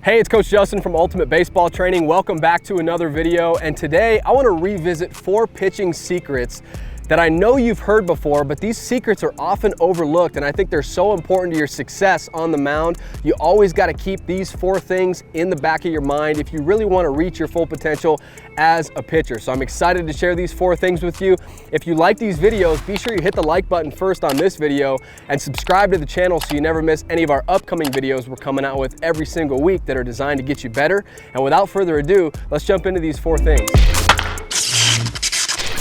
Hey, it's Coach Justin from Ultimate Baseball Training. Welcome back to another video. And today I want to revisit 4 pitching secrets that I know you've heard before, but these secrets are often overlooked, and I think they're so important to your success on the mound. You always got to keep these 4 things in the back of your mind if you really want to reach your full potential as a pitcher. So I'm excited to share these 4 things with you. If you like these videos, be sure you hit the like button first on this video and subscribe to the channel so you never miss any of our upcoming videos we're coming out with every single week that are designed to get you better. And without further ado, let's jump into these 4 things.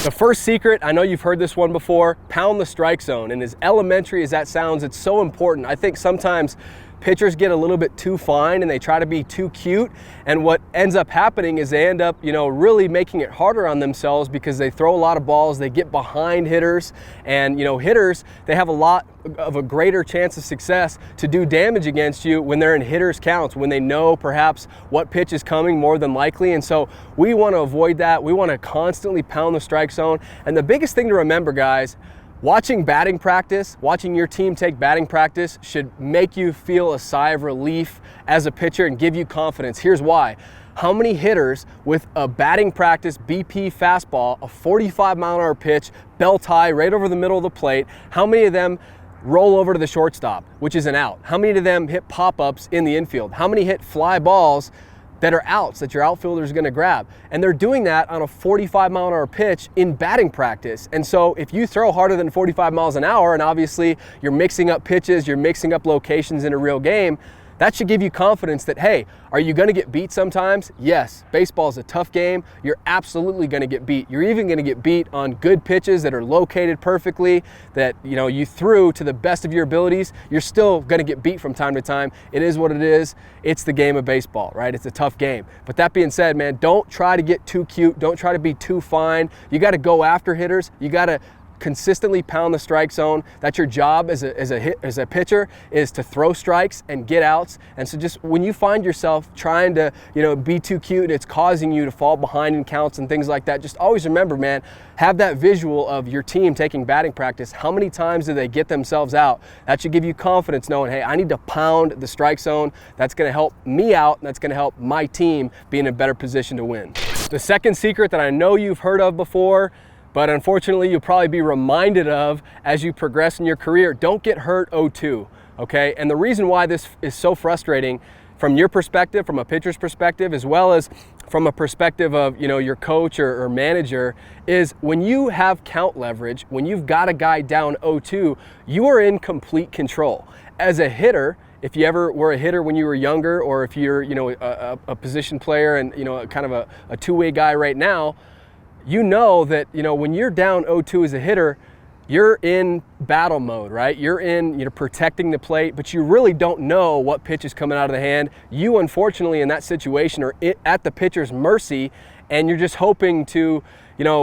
The first secret, I know you've heard this one before, pound the strike zone. And as elementary as that sounds, it's so important. I think sometimes pitchers get a little bit too fine and they try to be too cute. And what ends up happening is they end up, really making it harder on themselves because they throw a lot of balls, they get behind hitters. And, hitters, they have a lot of a greater chance of success to do damage against you when they're in hitters counts, when they know perhaps what pitch is coming more than likely. And so we want to avoid that. We want to constantly pound the strike zone. And the biggest thing to remember, guys, watching batting practice, watching your team take batting practice should make you feel a sigh of relief as a pitcher and give you confidence. Here's why. How many hitters with a batting practice BP fastball, a 45-mile-an-hour pitch, belt high, right over the middle of the plate, how many of them roll over to the shortstop, which is an out? How many of them hit pop-ups in the infield? How many hit fly balls that are outs that your outfielder is going to grab? And they're doing that on a 45-mile-an-hour pitch in batting practice. And so if you throw harder than 45 miles an hour, and obviously you're mixing up pitches, you're mixing up locations in a real game, that should give you confidence that, hey, are you going to get beat sometimes? Yes, baseball is a tough game. You're absolutely going to get beat. You're even going to get beat on good pitches that are located perfectly, that you threw to the best of your abilities. You're still going to get beat from time to time. It is what it is. It's the game of baseball, right? It's a tough game. But that being said, man, don't try to get too cute. Don't try to be too fine. You got to go after hitters. You got to consistently pound the strike zone. That's your job as a pitcher, is to throw strikes and get outs. And so just when you find yourself trying to be too cute and it's causing you to fall behind in counts and things like that, just always remember, man, have that visual of your team taking batting practice. How many times do they get themselves out? That should give you confidence knowing, hey, I need to pound the strike zone. That's going to help me out, and that's going to help my team be in a better position to win. The second secret that I know you've heard of before, but unfortunately you'll probably be reminded of as you progress in your career: don't get hurt 0-2, okay? And the reason why this is so frustrating from your perspective, from a pitcher's perspective, as well as from a perspective of your coach or manager, is when you have count leverage, when you've got a guy down 0-2, you are in complete control. As a hitter, if you ever were a hitter when you were younger, or if you're a position player and kind of a two-way guy right now, you know that when you're down 0-2 as a hitter, you're in battle mode, right? You're in protecting the plate, but you really don't know what pitch is coming out of the hand. You, unfortunately, in that situation, are at the pitcher's mercy, and you're just hoping to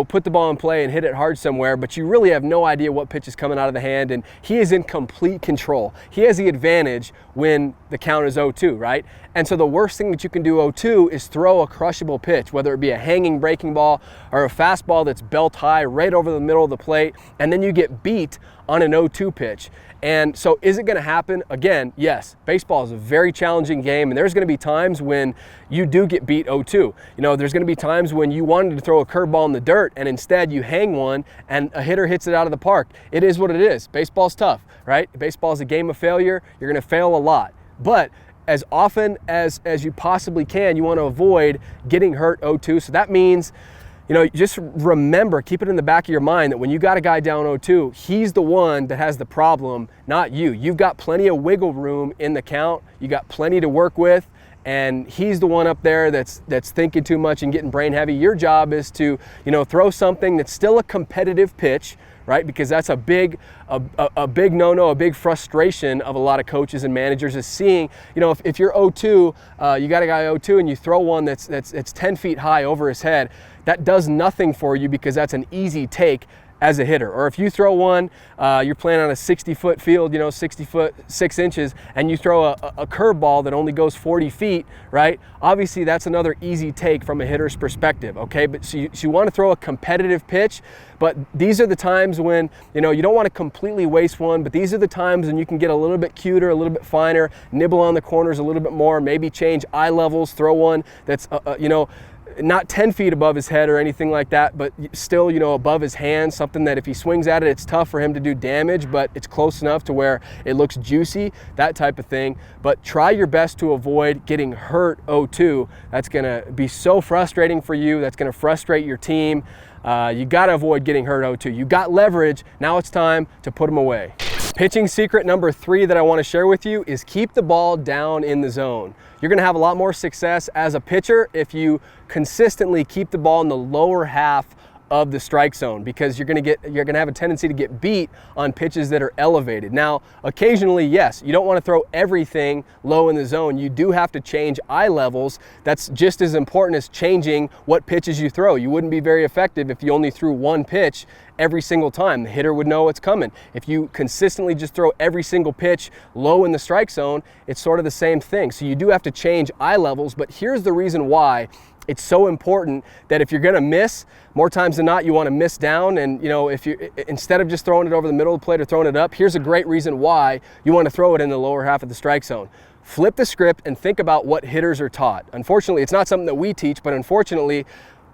put the ball in play and hit it hard somewhere, but you really have no idea what pitch is coming out of the hand, and he is in complete control. He has the advantage when the count is 0-2, right? And so the worst thing that you can do 0-2 is throw a crushable pitch, whether it be a hanging breaking ball or a fastball that's belt high right over the middle of the plate, and then you get beat on an 0-2 pitch. And so is it going to happen? Again, yes. Baseball is a very challenging game, and there's going to be times when you do get beat 0-2. There's going to be times when you wanted to throw a curveball in the dirt and instead you hang one and a hitter hits it out of the park. It is what it is. Baseball's tough, right? Baseball is a game of failure. You're going to fail a lot. But as often as you possibly can, you want to avoid getting hurt 0-2. So that means just remember, keep it in the back of your mind that when you got a guy down 0-2, he's the one that has the problem, not you. You've got plenty of wiggle room in the count. You got plenty to work with, and he's the one up there that's thinking too much and getting brain heavy. Your job is to throw something that's still a competitive pitch, right? Because that's a big no-no, a big frustration of a lot of coaches and managers, is seeing, if you're 0-2, you got a guy 0-2 and you throw one that's 10 feet high over his head, that does nothing for you because that's an easy take. as a hitter. Or if you throw one, you're playing on a 60-foot field, 60 foot 6 inches, and you throw a curveball that only goes 40 feet, right? Obviously that's another easy take from a hitter's perspective, okay? But so you want to throw a competitive pitch, but these are the times when, you don't want to completely waste one, but these are the times when you can get a little bit cuter, a little bit finer, nibble on the corners a little bit more, maybe change eye levels, throw one that's, not 10 feet above his head or anything like that, but still, above his hand, something that if he swings at it, it's tough for him to do damage, but it's close enough to where it looks juicy, that type of thing. But try your best to avoid getting hurt 0-2. That's gonna be so frustrating for you. That's gonna frustrate your team. You gotta avoid getting hurt 0-2. You got leverage, now it's time to put them away. Pitching secret number 3 that I wanna share with you is keep the ball down in the zone. You're gonna have a lot more success as a pitcher if you consistently keep the ball in the lower half of the strike zone, because you're gonna have a tendency to get beat on pitches that are elevated. Now, occasionally, yes, you don't want to throw everything low in the zone. You do have to change eye levels. That's just as important as changing what pitches you throw. You wouldn't be very effective if you only threw one pitch every single time. The hitter would know what's coming. If you consistently just throw every single pitch low in the strike zone, it's sort of the same thing. So you do have to change eye levels, but here's the reason why it's so important that if you're gonna miss, more times than not, you wanna miss down, and if you, instead of just throwing it over the middle of the plate or throwing it up, here's a great reason why you wanna throw it in the lower half of the strike zone. Flip the script and think about what hitters are taught. Unfortunately, it's not something that we teach, but unfortunately,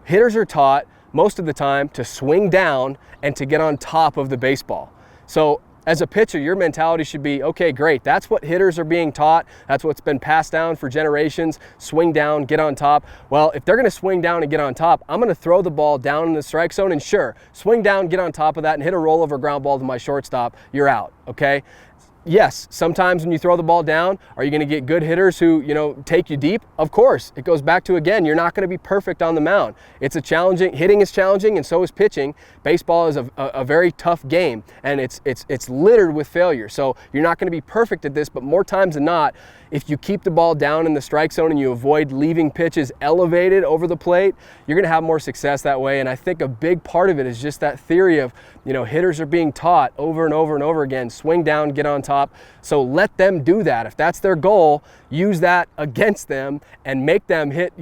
hitters are taught most of the time to swing down and to get on top of the baseball. So as a pitcher, your mentality should be, okay, great, that's what hitters are being taught. That's what's been passed down for generations. Swing down, get on top. Well, if they're gonna swing down and get on top, I'm gonna throw the ball down in the strike zone, and sure, swing down, get on top of that, and hit a rollover ground ball to my shortstop, you're out, okay? Yes, sometimes when you throw the ball down, are you going to get good hitters who, take you deep? Of course. It goes back to, again, you're not going to be perfect on the mound. It's a challenging, hitting is challenging, and so is pitching. Baseball is a very tough game, and it's littered with failure. So you're not going to be perfect at this, but more times than not, if you keep the ball down in the strike zone and you avoid leaving pitches elevated over the plate, you're going to have more success that way. And I think a big part of it is just that theory of, hitters are being taught over and over and over again, swing down, get on top. So let them do that. If that's their goal, use that against them and make them hit,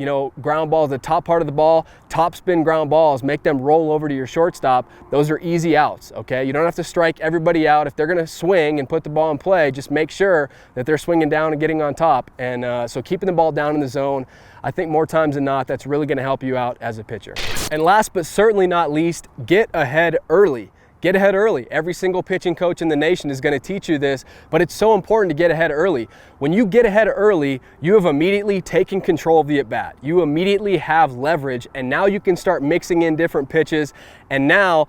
ground balls, the top part of the ball, top spin ground balls, make them roll over to your shortstop. Those are easy outs, okay? You don't have to strike everybody out. If they're gonna swing and put the ball in play, just make sure that they're swinging down and getting on top. And so keeping the ball down in the zone, I think more times than not, that's really gonna help you out as a pitcher. And last but certainly not least, get ahead early. Get ahead early. Every single pitching coach in the nation is going to teach you this, but it's so important to get ahead early. When you get ahead early, you have immediately taken control of the at-bat. You immediately have leverage, and now you can start mixing in different pitches, and now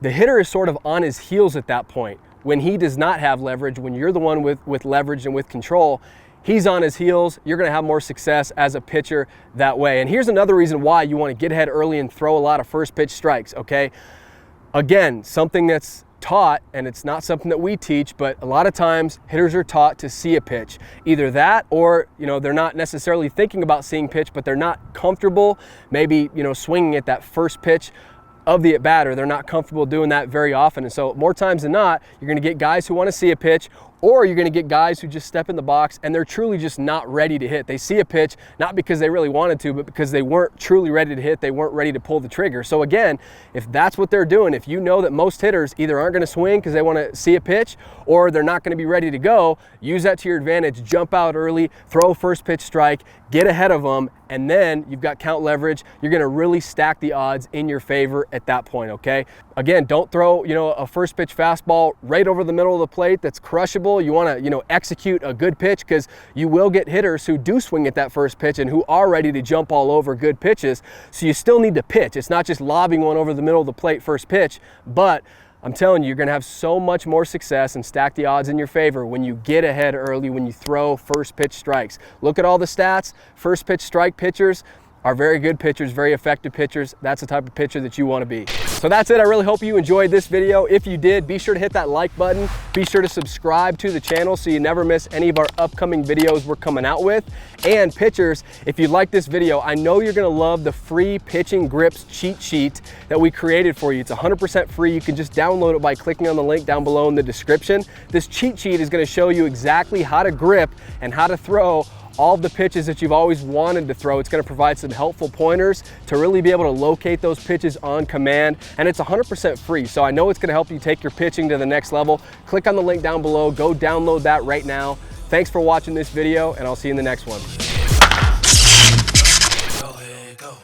the hitter is sort of on his heels at that point. When he does not have leverage, when you're the one with leverage and with control, he's on his heels. You're going to have more success as a pitcher that way. And here's another reason why you want to get ahead early and throw a lot of first pitch strikes, okay? Again, something that's taught, and it's not something that we teach, but a lot of times hitters are taught to see a pitch. Either that or, they're not necessarily thinking about seeing pitch, but they're not comfortable maybe, swinging at that first pitch of the at-bat, or they're not comfortable doing that very often. And so more times than not, you're going to get guys who want to see a pitch, or you're going to get guys who just step in the box and they're truly just not ready to hit. They see a pitch, not because they really wanted to, but because they weren't truly ready to hit. They weren't ready to pull the trigger. So again, if that's what they're doing, if you know that most hitters either aren't going to swing because they want to see a pitch, or they're not going to be ready to go, use that to your advantage. Jump out early, throw a first pitch strike, get ahead of them, and then you've got count leverage. You're going to really stack the odds in your favor at that point, okay? Again, don't throw, a first pitch fastball right over the middle of the plate that's crushable. You want to, execute a good pitch, because you will get hitters who do swing at that first pitch and who are ready to jump all over good pitches. So you still need to pitch. It's not just lobbing one over the middle of the plate first pitch, but I'm telling you, you're going to have so much more success and stack the odds in your favor when you get ahead early, when you throw first pitch strikes. Look at all the stats. First pitch strike pitchers are very good pitchers, very effective pitchers. That's the type of pitcher that you want to be. So that's it. I really hope you enjoyed this video. If you did, be sure to hit that like button. Be sure to subscribe to the channel so you never miss any of our upcoming videos we're coming out with. And pitchers, if you like this video, I know you're gonna love the free pitching grips cheat sheet that we created for you. It's 100% free. You can just download it by clicking on the link down below in the description. This cheat sheet is gonna show you exactly how to grip and how to throw all of the pitches that you've always wanted to throw. It's going to provide some helpful pointers to really be able to locate those pitches on command, and it's 100% free. So I know it's going to help you take your pitching to the next level. Click on the link down below, go download that right now. Thanks for watching this video, and I'll see you in the next one.